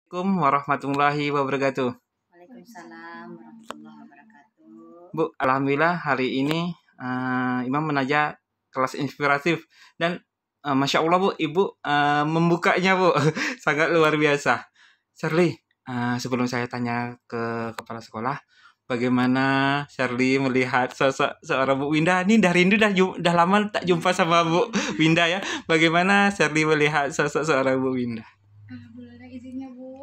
Assalamualaikum warahmatullahi wabarakatuh. Waalaikumsalam warahmatullahi wabarakatuh. Bu, alhamdulillah hari ini Imam menaja kelas inspiratif dan Masya Allah Bu, Ibu membukanya Bu, sangat luar biasa. Shirley, sebelum saya tanya ke kepala sekolah, bagaimana Shirley melihat sosok seorang Bu Winda? Ini dari Rindu dah lama tak jumpa sama Bu Winda ya. Bagaimana Shirley melihat sosok seorang Bu Winda? Alhamdulillah izinnya Bu.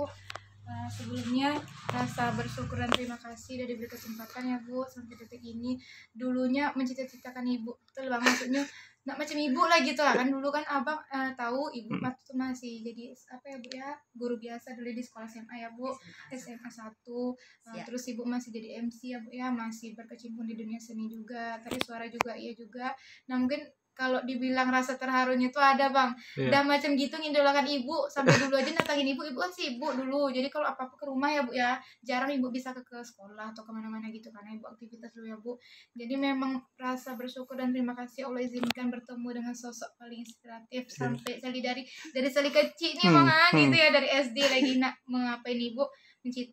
Sebelumnya rasa bersyukur dan terima kasih udah diberi kesempatan ya Bu sampai detik ini. Dulunya mencita-citakan ibu, betul bang, maksudnya nggak macam ibu lah gitu lah kan. Dulu kan abang tahu ibu waktu itu masih jadi apa ya Bu ya, guru biasa dulu di sekolah SMA ya Bu, SMA 1. Terus ibu masih jadi MC ya Bu ya, masih berkecimpung di dunia seni juga, tadi suara juga iya juga. Nah mungkin kalau dibilang rasa terharunya itu ada bang. Udah macam gitu ngidolakan ibu, sampai dulu aja datangin ibu kan sibuk dulu, jadi kalau apa-apa ke rumah ya Bu ya, jarang ibu bisa ke sekolah atau kemana-mana gitu karena ibu aktivitas dulu ya Bu. Jadi memang rasa bersyukur dan terima kasih Allah izinkan bertemu dengan sosok paling inspiratif sampai dari Sali kecil nih bang gitu ya, dari SD lagi nak mengapain ibu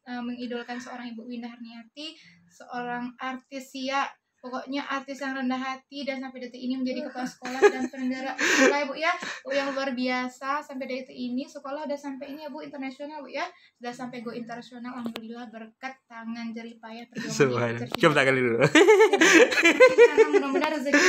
mengidolakan seorang Ibu Winda Harniati, seorang artis ya. Pokoknya artis yang rendah hati dan sampai detik ini menjadi kepala sekolah dan penyelenggara sekolah ya Bu ya. Bu yang luar biasa sampai detik ini sekolah udah sampai ini ya Bu, internasional Bu ya. Sudah sampai go internasional, alhamdulillah berkat tangan jerih payah perjuangan Ibu. Coba tangan dulu. Mudah-mudahan rezeki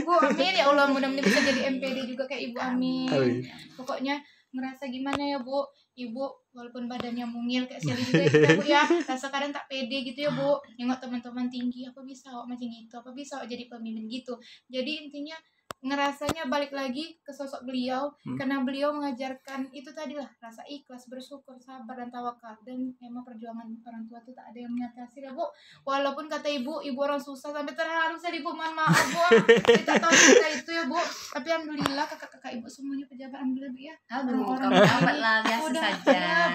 Ibu, amin ya Allah, mudah-mudahan bisa jadi MPD juga kayak Ibu, amin. Pokoknya ngerasa gimana ya Bu, Ibu walaupun badannya mungil kayak Sally juga kita Bu ya, rasa kadang tak pede gitu ya Bu, nengok teman-teman tinggi, apa bisa awak macam gitu, apa bisa awak jadi pemimpin gitu. Jadi intinya ngerasanya balik lagi ke sosok beliau, karena beliau mengajarkan itu tadilah rasa ikhlas, bersyukur, sabar dan tawakal. Dan memang perjuangan orang tua itu tak ada yang menyatasi ya Bu. Walaupun kata ibu orang susah sampai terharu saya Ibu, mohon maaf Bu, kita tahu cerita itu ya Bu. Tapi alhamdulillah kakak-kakak Ibu semuanya pejabat, alhamdulillah Bu ya. Orang lah biasa udah, saja.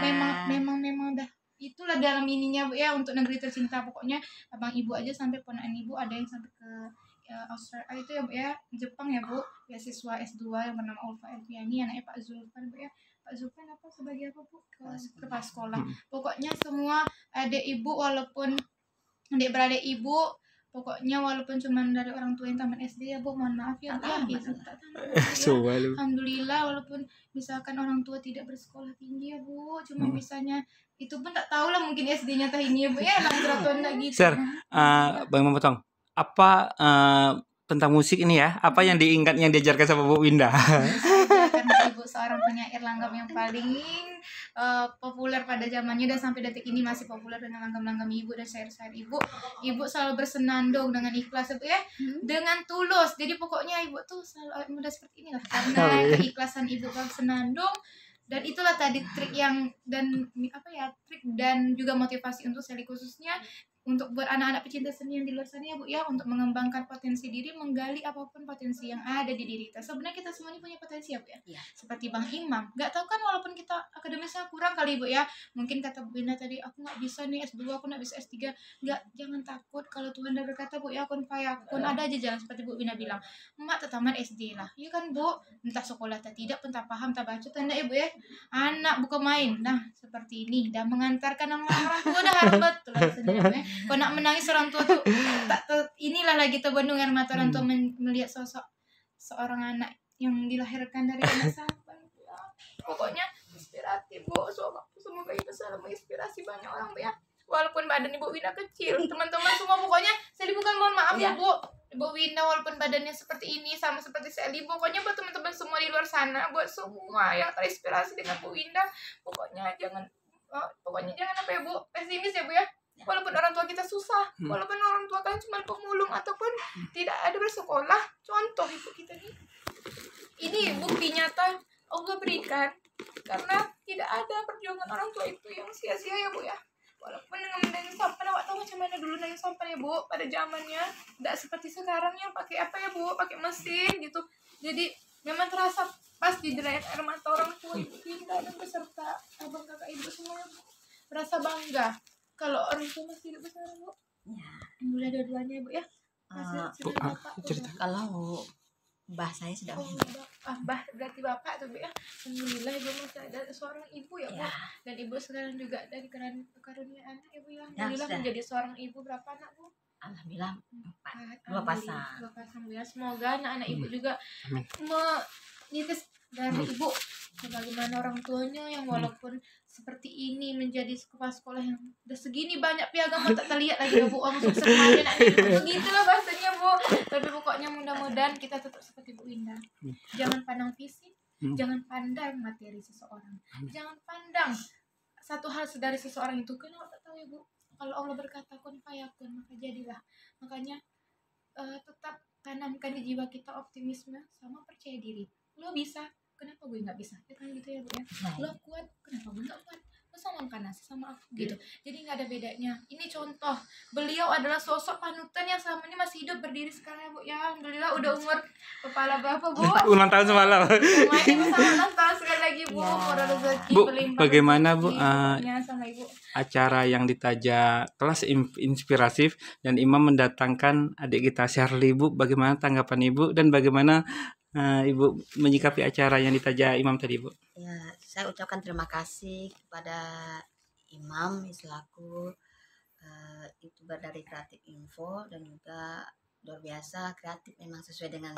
Memang dah itulah dalam ininya Bu ya, untuk negeri tercinta. Pokoknya abang Ibu aja sampai ponakan Ibu ada yang sampai ke Australia itu ya Bu ya, Jepang ya Bu, beasiswa S2 yang bernama Ulfa Elviani, anaknya Pak Zulfan Bu ya. Pak Zulfan apa sebagai apa Bu? Kepala sekolah. Pokoknya semua adik Ibu, walaupun adik beradik Ibu, pokoknya walaupun cuma dari orang tua yang taman SD ya Bu, mohon maaf ya Bu ya, itu tak tamat ya. Alhamdulillah walaupun misalkan orang tua tidak bersekolah tinggi ya Bu, cuma misalnya itu pun tak tahu lah, mungkin SD-nya tah ini ya Bu ya, langgratuan lagi gitu. Sir, Bang memotong. Apa tentang musik ini ya? Apa yang diingat yang diajarkan sama Bu Winda? Karena Ibu seorang penyair langgam yang paling populer pada zamannya dan sampai detik ini masih populer dengan langgam-langgam Ibu dan syair-syair Ibu. Ibu selalu bersenandung dengan ikhlas ya, dengan tulus. Jadi pokoknya Ibu tuh selalu mudah seperti inilah karena keikhlasan Ibu bersenandung. Dan itulah tadi trik dan juga motivasi untuk Sally khususnya untuk buat anak-anak pecinta seni yang di luar sana ya Bu ya, untuk mengembangkan potensi diri, menggali apapun potensi yang ada di diri kita. Sebenarnya kita semuanya punya potensi ya Bu ya. Seperti Bang Imam, nggak tahu kan walaupun kita akademisnya kurang kali Bu ya, mungkin kata Bu Bina tadi aku nggak bisa nih S2, aku nggak bisa S3, jangan takut kalau Tuhan udah berkata Bu ya, kun fayakun, ada aja jalan. Seperti Bu Bina bilang, emak tetaman SD lah ya kan Bu, entah sekolah tak tidak pun tak paham tak baca tanda ya Bu ya, anak bukan main. Nah seperti ini dah mengantarkan nama orang tua dah harus betul ya. Kau nak menangis orang tua tuh inilah lagi terbendung air mata orang tua melihat sosok seorang anak yang dilahirkan dari anak sampan. Pokoknya inspiratif Bu, semoga itu selalu menginspirasi banyak orang Bu ya. Walaupun badan Ibu Winda kecil, teman-teman semua pokoknya Sally bukan mohon maaf ya Bu. Ibu Winda walaupun badannya seperti ini sama seperti Sally, pokoknya buat teman-teman semua di luar sana, buat semua yang terinspirasi dengan Bu Winda, pokoknya jangan apa ya Bu, pesimis ya Bu ya. Walaupun orang tua kita susah, walaupun orang tua kalian cuma pemulung ataupun tidak ada bersekolah, contoh ibu kita ini bukti nyata Allah berikan, karena tidak ada perjuangan orang tua itu yang sia-sia ya Bu ya. Walaupun dengan nayung sampan, awak tahu macam mana dulu nayung sampan ya Bu pada zamannya, tidak seperti sekarang yang pakai apa ya Bu, pakai mesin gitu. Jadi memang terasa pas di derayan air mata orang tua Ibu Winda dan beserta abang kakak Ibu semuanya Bu, merasa bangga kalau orang tua masih hidup bersama Bu. Ya, mulai dua-duanya Bu ya. Cerita kalau Mbah saya sudah Oh, meninggal. berarti bapak tuh, Bu ya. Alhamdulillah ibu masih ada seorang ibu ya, Bu. Ya, Dan ibu sekarang juga dari karunia anak ibu ya. Ya, Alhamdulillah sudah. menjadi seorang ibu berapa anak, Bu? alhamdulillah 4, 2 Alhamdulillah, pasang. 2 pasang ya. Semoga anak-anak ibu juga Amin. menitis dari ibu sebagaimana orang tuanya yang walaupun seperti ini menjadi kepala sekolah yang udah segini banyak piagam tak terlihat lagi ya, Bu. Oh, sukses aja nak begitulah bahasanya, Bu. Tapi pokoknya mudah-mudahan kita tetap seperti Bu Indah. Jangan pandang fisik, jangan pandang materi seseorang, jangan pandang satu hal dari seseorang itu. Karena tak tahu ya, Bu, kalau Allah berkata kun fayakun, maka jadilah. Makanya tetap tanamkan di jiwa kita optimisme sama percaya diri. Lo bisa, kenapa gue nggak bisa? Ya kan gitu ya, Bu ya. Lo kuat, kenapa gue nggak kuat? Lo sama kan sama aku gitu. Jadi nggak ada bedanya. Ini contoh, beliau adalah sosok panutan yang selama ini masih hidup berdiri sekarang ya, Bu ya. Alhamdulillah udah umur kepala berapa, Bu? Ulang tahun semalam. Sama ibu sama ulang tahun sekali lagi, Bu. Murah rezeki, Bu, berlimpah bagaimana, rezeki, Bu, pokoknya sama ibu. acara yang ditaja kelas inspiratif dan Imam mendatangkan adik kita Shirley, Bu, bagaimana tanggapan Ibu dan bagaimana Ibu menyikapi acara yang ditaja Imam tadi, Bu? Ya, saya ucapkan terima kasih kepada Imam selaku YouTuber dari Kreatif Info, dan juga luar biasa kreatif, memang sesuai dengan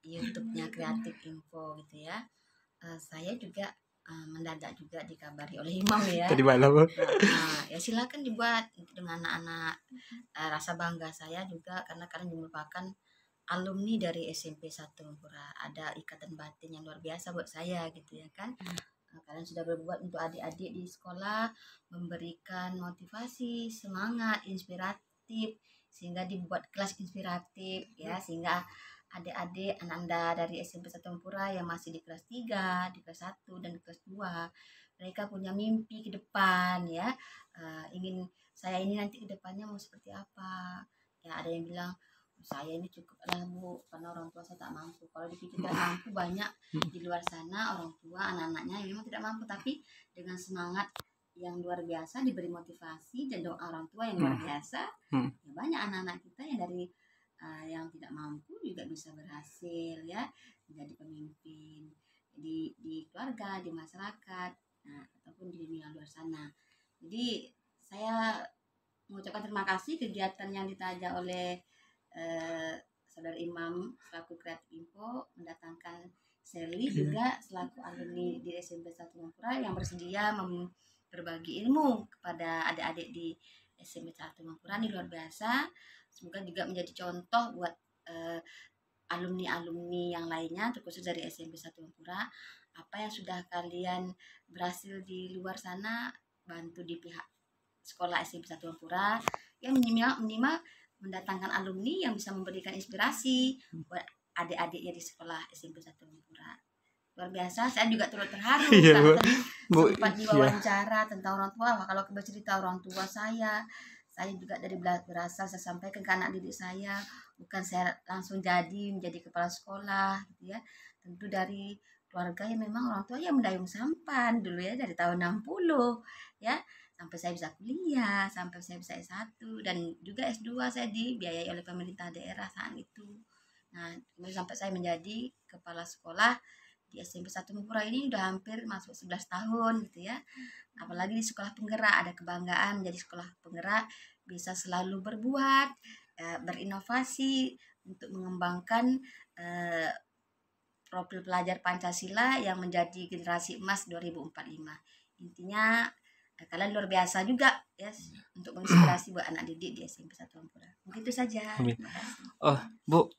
YouTube-nya Kreatif Info gitu ya. Saya juga mendadak juga dikabari oleh Imam ya. Tadi malam, Bu. Ya silakan dibuat dengan anak-anak. Rasa bangga saya juga karena kalian merupakan alumni dari SMP 1 Mempura. Ada ikatan batin yang luar biasa buat saya gitu ya kan. Kalian sudah berbuat untuk adik-adik di sekolah, memberikan motivasi, semangat, inspiratif, sehingga dibuat kelas inspiratif ya, sehingga adik-adik Anda dari SMP 1 Mempura yang masih di kelas 3, di kelas 1 dan di kelas 2, mereka punya mimpi ke depan ya. Ingin saya ini nanti ke depannya mau seperti apa. Ya ada yang bilang saya ini cukup lah, Bu, karena orang tua saya tak mampu. Kalau dipikir tidak mampu, banyak di luar sana orang tua anak-anaknya yang memang tidak mampu, tapi dengan semangat yang luar biasa, diberi motivasi dan doa orang tua yang luar biasa, ya banyak anak-anak kita yang dari yang tidak mampu juga bisa berhasil ya, menjadi pemimpin di keluarga, di masyarakat, ataupun di dunia luar sana. Jadi saya mengucapkan terima kasih kegiatan yang ditaja oleh Saudara Imam selaku Kreatif Info, mendatangkan Shirley juga selaku alumni di SMP 1 Mempura yang bersedia berbagi ilmu kepada adik-adik di SMP 1 Mempura. Ini luar biasa. Semoga juga menjadi contoh buat alumni-alumni yang lainnya, terkhusus dari SMP 1 Mempura. Apa yang sudah kalian berhasil di luar sana, bantu di pihak sekolah SMP 1 Mempura yang minimal mendatangkan alumni yang bisa memberikan inspirasi buat adik-adiknya di sekolah SMP 1 Mempura. Luar biasa, saya juga turut terharu karena tadi sempat diwawancara tentang orang tua. Kalau bercerita orang tua saya juga dari berasal, saya sampaikan ke anak didik saya, bukan saya langsung menjadi kepala sekolah gitu ya. Tentu dari keluarga yang memang orang tua yang mendayung sampan dulu ya, dari tahun 60 ya, sampai saya bisa kuliah, sampai saya bisa S1 dan juga S2 saya dibiayai oleh pemerintah daerah saat itu. Nah, kemudian sampai saya menjadi kepala sekolah di SMP 1 Mempura ini udah hampir masuk 11 tahun gitu ya. Apalagi di sekolah penggerak, ada kebanggaan menjadi sekolah penggerak, bisa selalu berbuat, berinovasi untuk mengembangkan profil pelajar Pancasila yang menjadi generasi emas 2045. Intinya kalian luar biasa juga ya, untuk menginspirasi buat anak didik di SMP 1 Mempura. Begitu saja. Oh, Bu,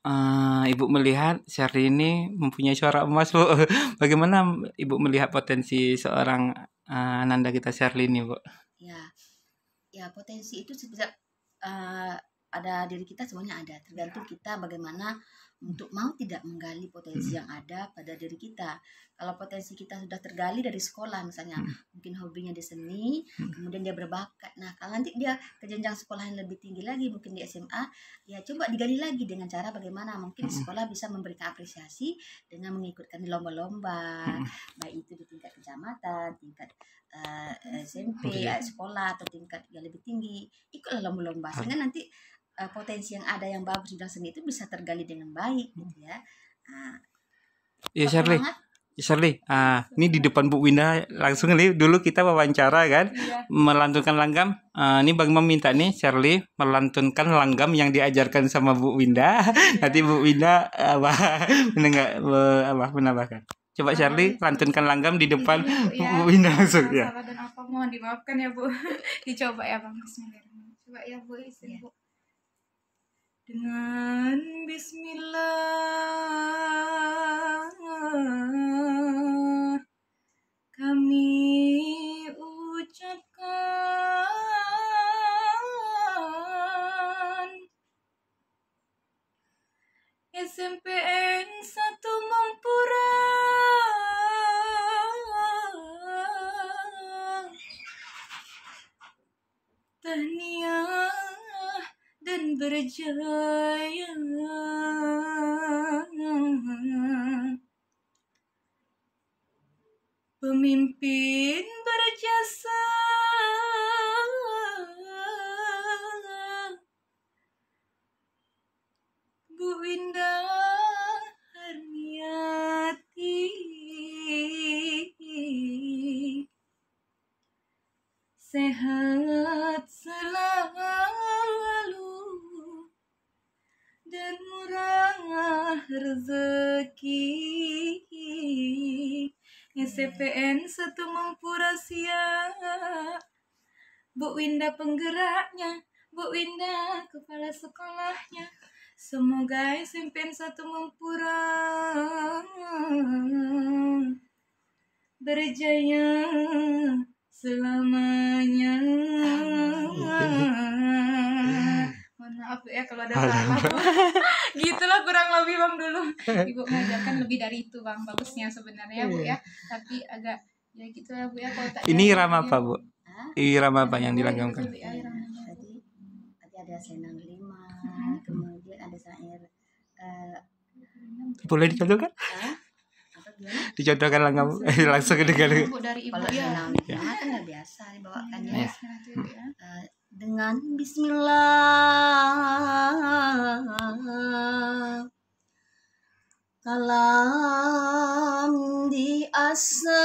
Ibu melihat Shirley ini mempunyai suara emas, Bu. Bagaimana Ibu melihat potensi seorang Ananda kita Shirley ini, Bu? Ya potensi itu bisa ada diri kita, semuanya ada. Tergantung kita bagaimana untuk mau tidak menggali potensi yang ada pada diri kita. Kalau potensi kita sudah tergali dari sekolah, misalnya mungkin hobinya di seni, kemudian dia berbakat. Nah, kalau nanti dia ke jenjang sekolah yang lebih tinggi lagi, mungkin di SMA, ya coba digali lagi dengan cara bagaimana mungkin di sekolah bisa memberikan apresiasi dengan mengikutkan lomba-lomba, baik itu di tingkat kecamatan, tingkat SMP, sekolah, atau tingkat yang lebih tinggi. Ikutlah lomba-lomba sehingga nanti potensi yang ada yang bagus di bidang seni itu bisa tergali dengan baik gitu ya. Ya Shirley. semangat. Shirley, ini di depan Bu Winda langsung nih dulu kita wawancara kan, melantunkan langgam. Ini Bang Imam minta nih Shirley melantunkan langgam yang diajarkan sama Bu Winda. Nanti Bu Winda menambahkan. Coba Shirley lantunkan langgam di depan Bu Winda langsung ya. Salah dan apa mohon dimaafkan ya Bu. Dicoba ya Bang. Bismillahirrahmanirrahim. Coba ya Bu, izin Bu. Dengan bismillah kami ucapkan SMPN 1 Mempura. Tahniah dan berjaya. Pemimpin berjasa. Bu Winda Harniati. Sehat selalu dan murah rezeki. SPN 1 Mempura siap. Bu Winda penggeraknya, Bu Winda kepala sekolahnya. Semoga SPN 1 Mempura berjaya selamanya. Mohon maaf ya kalau ada salah. Gitulah kurang lebih Bang dulu. Ibu mengajarkan lebih dari itu Bang, bagusnya sebenarnya Bu ya. Tapi agak ya gitu ya Bu ya kalau tak. Ini irama apa Bu? Irama apa yang dilanggamkan? Tadi ada senang 5, kemudian ada syair boleh dicontohkan? Dicontohkan langgam langsung kedengar. Kalau senang 5 kan udah biasa dibawakan ya. Dengan bismillah kalam diasa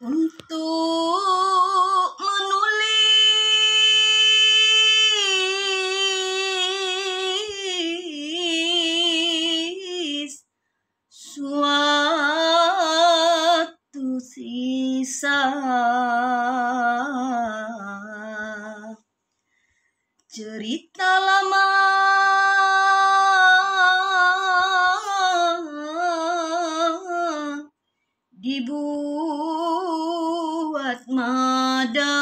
untuk menulis suatu sisa cerita lama dibuat mada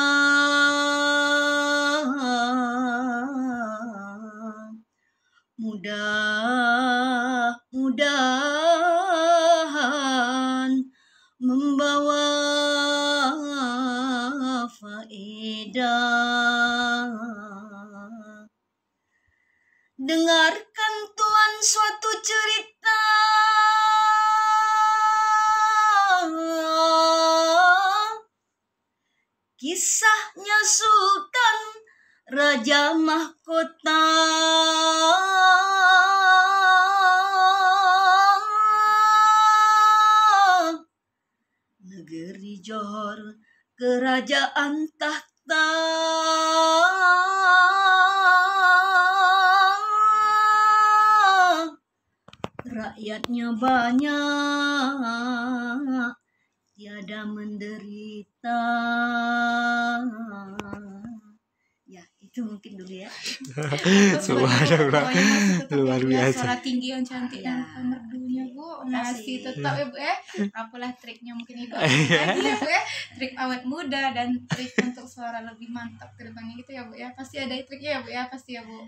mudah-mudahan membawa faedah. Dengarkan Tuan suatu cerita kisahnya Sultan Raja Mahkota. Negeri Johor kerajaan tahta. Rakyatnya banyak, tiada menderita. Ya, itu mungkin dulu ya. Luar biasa. Suara tinggi yang cantik dan merdunya Bu. Masih tetap ya Bu ya. Apalah triknya mungkin Ibu lagi ya Bu ya. Trik awet muda dan trik untuk suara lebih mantap ke depannya gitu ya Bu ya. Pasti ada triknya ya Bu ya, pasti ya Bu.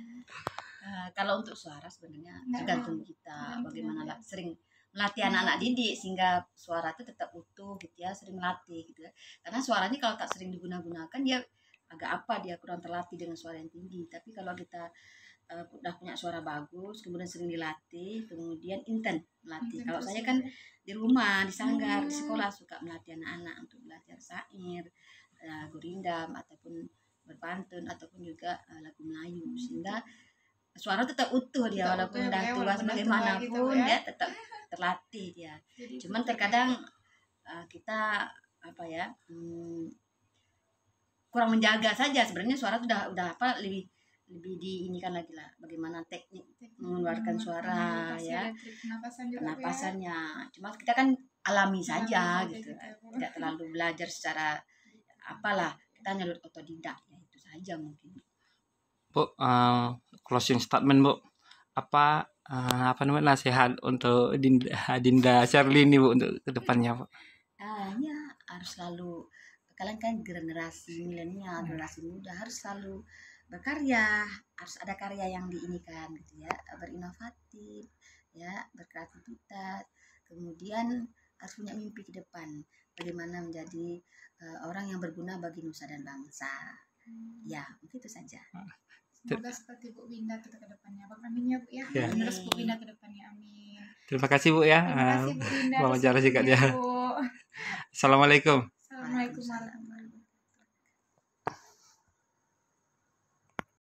Kalau untuk suara sebenarnya tergantung kita bagaimana sering melatih anak-anak didik sehingga suara itu tetap utuh gitu ya, sering melatih gitu ya. Karena suaranya kalau tak sering digunakan dia agak dia kurang terlatih dengan suara yang tinggi. Tapi kalau kita udah punya suara bagus, kemudian sering dilatih, kemudian intent melatih. Kalau saya kan di rumah, di sanggar, di sekolah suka melatih anak-anak untuk belajar syair, gurindam ataupun berpantun ataupun juga lagu Melayu, sehingga suara tetap utuh dia walaupun udah tua bagaimanapun dia tetap terlatih dia. Cuman terkadang kita apa ya, kurang menjaga saja. Sebenarnya suara tuh udah apa, lebih diinikan lagi lah bagaimana teknik mengeluarkan suara ya, penapasannya. Cuma kita kan alami saja gitu, tidak terlalu belajar secara apalah, kita hanya otodidak ya, itu saja mungkin. Bu, closing statement Bu, apa namanya nasihat untuk Dinda Sherly ini Bu untuk kedepannya Bu? Ya harus selalu, kalian kan generasi milenial, generasi muda, harus selalu berkarya, harus ada karya yang diinikan gitu ya, berinovatif ya, berkreativitas, kemudian harus punya mimpi ke depan, bagaimana menjadi orang yang berguna bagi nusa dan bangsa. Ya, begitu saja. Semoga seperti Bu Winda ke depannya. Amin ya Bu ya. Terus Bu Winda ke depannya, amin. Terima kasih Bu ya. Terima kasih Bu Winda. Wawancara singkatnya. Assalamualaikum. Assalamualaikum warahmatullahi wabarakatuh.